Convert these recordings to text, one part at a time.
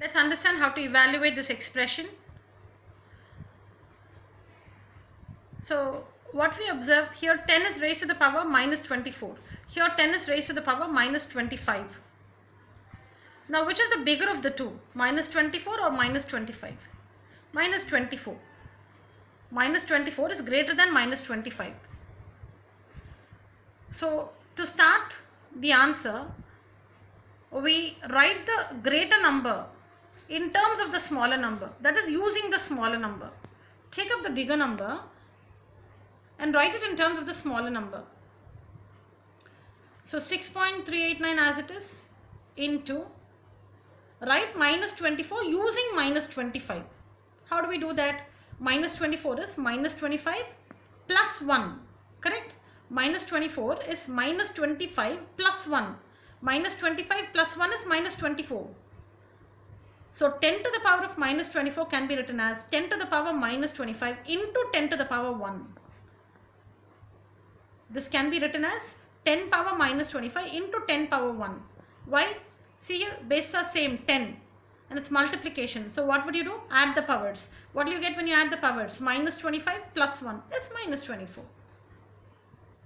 Let's understand how to evaluate this expression. So what we observe here, 10 is raised to the power minus 24. Here 10 is raised to the power minus 25. Now which is the bigger of the two? Minus 24 or minus 25? Minus 24. Minus 24 is greater than minus 25. So to start the answer, we write the greater number in terms of the smaller number. That is using the smaller number. Take up the bigger number and write it in terms of the smaller number. So 6.389 as it is into, write minus 24 using minus 25. How do we do that? Minus 24 is minus 25 plus 1, correct? Minus 24 is minus 25 plus 1. Minus 25 plus 1 is minus 24. So 10 to the power of minus 24 can be written as 10 to the power minus 25 into 10 to the power 1. This can be written as 10 power minus 25 into 10 power 1. Why? See here, bases are same, 10. And it's multiplication. So what would you do? Add the powers. What do you get when you add the powers? Minus 25 plus 1 is minus 24.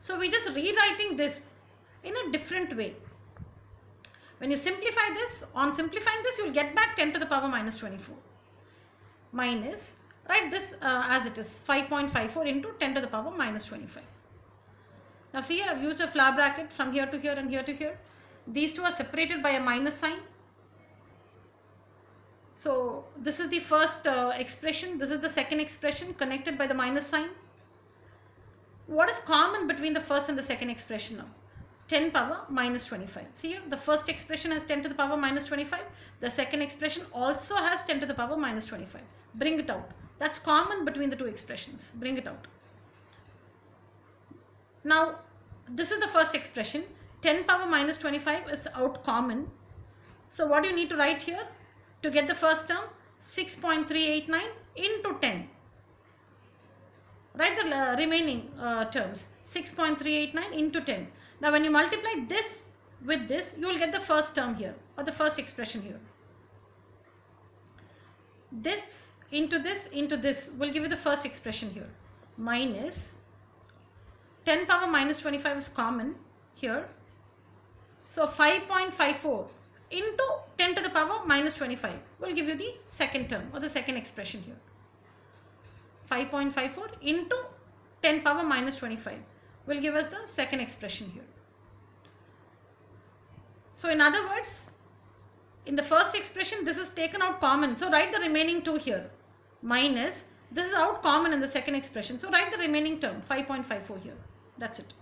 So we're just rewriting this in a different way. When you simplify this, on simplifying this, you'll get back 10 to the power minus 24. Minus, write this as it is, 5.54 into 10 to the power minus 25. Now see here, I've used a flower bracket from here to here and here to here. These two are separated by a minus sign. So this is the first expression, this is the second expression connected by the minus sign. What is common between the first and the second expression now? 10 power minus 25. See here, the first expression has 10 to the power minus 25. The second expression also has 10 to the power minus 25. Bring it out. That's common between the two expressions. Bring it out. Now, this is the first expression. 10 power minus 25 is out common. So what do you need to write here? To get the first term, 6.389 into 10. Write the remaining terms, 6.389 into 10. Now when you multiply this with this, you will get the first term here, or the first expression here. This into this will give you the first expression here. Minus 10 power minus 25 is common here. So 5.54 into 10 to the power minus 25 will give you the second term, or the second expression here. 5.54 into 10 power minus 25 will give us the second expression here. So in other words, in the first expression this is taken out common. So write the remaining two here. Minus, this is out common in the second expression. So write the remaining term, 5.54 here. That's it.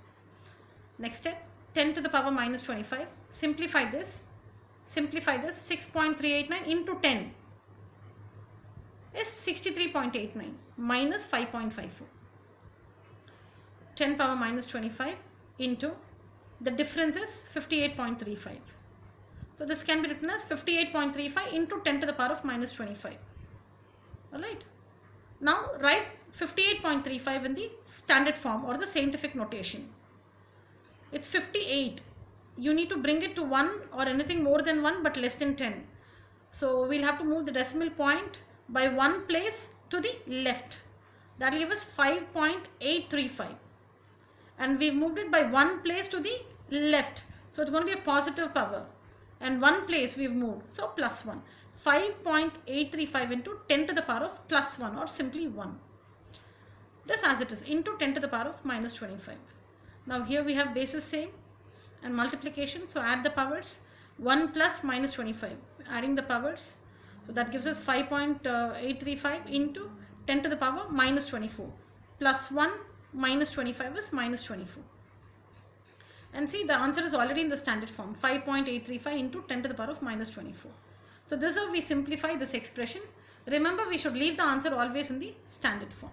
Next step, 10 to the power minus 25. Simplify this. Simplify this, 6.389 into 10 is 63.89 minus 5.54. 10 power minus 25 into, the difference is 58.35. So this can be written as 58.35 into 10 to the power of minus 25. Alright. Now write 58.35 in the standard form or the scientific notation. It's 58. You need to bring it to 1 or anything more than 1 but less than 10. So we'll have to move the decimal point by 1 place to the left. That will give us 5.835. And we've moved it by 1 place to the left. So it's going to be a positive power. And 1 place we've moved. So plus 1. 5.835 into 10 to the power of plus 1 or simply 1. This as it is into 10 to the power of minus 25. Now here we have bases same and multiplication. So add the powers. 1 plus minus 25. Adding the powers. So that gives us 5.835 into 10 to the power minus 24. Plus 1 minus 25 is minus 24. And see, the answer is already in the standard form. 5.835 into 10 to the power of minus 24. So this is how we simplify this expression. Remember, we should leave the answer always in the standard form.